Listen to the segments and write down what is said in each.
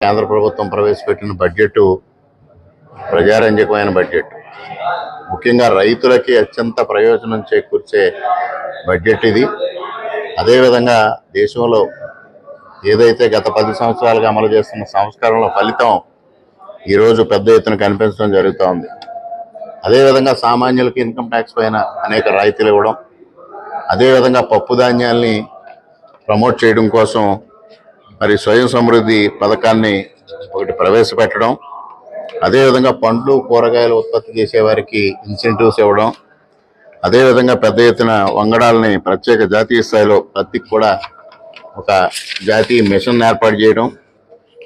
కేంద్ర ప్రభుత్వం ప్రవేశపెట్టిన బడ్జెట్ ప్రజారంజకమైన బడ్జెట్. ముఖ్యంగా రైతులకి అత్యంత ప్రయోజనం చేకూర్చే బడ్జెట్ ఇది. అదేవిధంగా దేశంలో ఏదైతే గత 10 సంవత్సరాలుగా అమలు చేస్తున్న సంస్కరణల ఫలితం ఈరోజు పెద్ద ఎత్తున కనిపించడం జరుగుతూ ఉంది. అదేవిధంగా సామాన్యులకి ఇన్కమ్ ట్యాక్స్ పైన అనేక రాయితీలు ఇవ్వడం, అదేవిధంగా పప్పు ధాన్యాల్ని ప్రమోట్ చేయడం కోసం మరి స్వయం సమృద్ధి పథకాన్ని ఒకటి ప్రవేశపెట్టడం, అదేవిధంగా పండ్లు కూరగాయలు ఉత్పత్తి చేసే వారికి ఇన్సెంటివ్స్ ఇవ్వడం, అదేవిధంగా పెద్ద ఎత్తున వంగడాలని ప్రత్యేక జాతీయ స్థాయిలో ప్రతికి కూడా ఒక జాతీయ మిషన్ ఏర్పాటు చేయడం,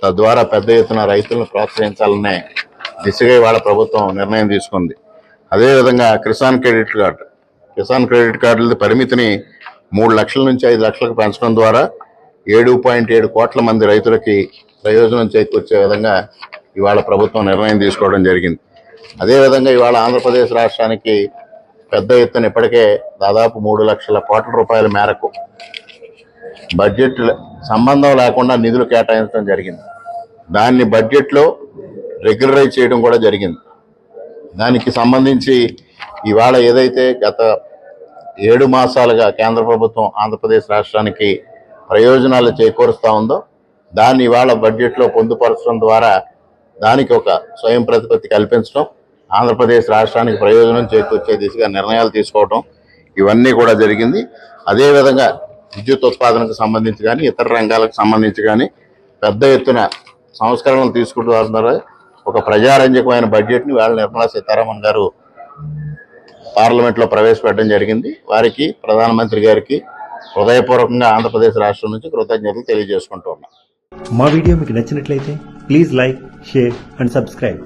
తద్వారా పెద్ద ఎత్తున రైతులను ప్రోత్సహించాలనే దిశగా ఇవాళ ప్రభుత్వం నిర్ణయం తీసుకుంది. అదేవిధంగా కిసాన్ క్రెడిట్ కార్డుల పరిమితిని 3 లక్షల నుంచి 5 లక్షలకు పెంచడం ద్వారా 7.7 కోట్ల మంది రైతులకి ప్రయోజనం చేకూర్చే విధంగా ఇవాళ ప్రభుత్వం నిర్ణయం తీసుకోవడం జరిగింది. అదేవిధంగా ఇవాళ ఆంధ్రప్రదేశ్ రాష్ట్రానికి పెద్ద ఎత్తున ఇప్పటికే దాదాపు 3 లక్షల కోట్ల రూపాయల మేరకు బడ్జెట్ సంబంధం లేకుండా నిధులు కేటాయించడం జరిగింది. దాన్ని బడ్జెట్లో రెగ్యులరైజ్ చేయడం కూడా జరిగింది. దానికి సంబంధించి ఇవాళ ఏదైతే గత 7 మాసాలుగా కేంద్ర ప్రభుత్వం ఆంధ్రప్రదేశ్ రాష్ట్రానికి ప్రయోజనాలు చేకూరుస్తూ ఉందో దాన్ని ఇవాళ బడ్జెట్లో పొందుపరచడం ద్వారా దానికి ఒక స్వయం ప్రతిపత్తి కల్పించడం, ఆంధ్రప్రదేశ్ రాష్ట్రానికి ప్రయోజనం చేకూర్చే దిశగా నిర్ణయాలు తీసుకోవడం ఇవన్నీ కూడా జరిగింది. అదేవిధంగా విద్యుత్ ఉత్పాదనకు సంబంధించి కానీ ఇతర రంగాలకు సంబంధించి కానీ పెద్ద ఎత్తున సంస్కరణలు తీసుకుంటూ వస్తున్నారు. ఒక ప్రజారంజకమైన బడ్జెట్ని వాళ్ళ నిర్మలా సీతారామన్ గారు పార్లమెంట్లో ప్రవేశపెట్టడం జరిగింది. వారికి ప్రధానమంత్రి గారికి హృదయపూర్వకంగా ఆంధ్రప్రదేశ్ రాష్ట్రం నుంచి కృతజ్ఞతలు తెలియజేసుకుంటూ ఉన్నాం. మా వీడియో మీకు నచ్చినట్లయితే please like, share and subscribe.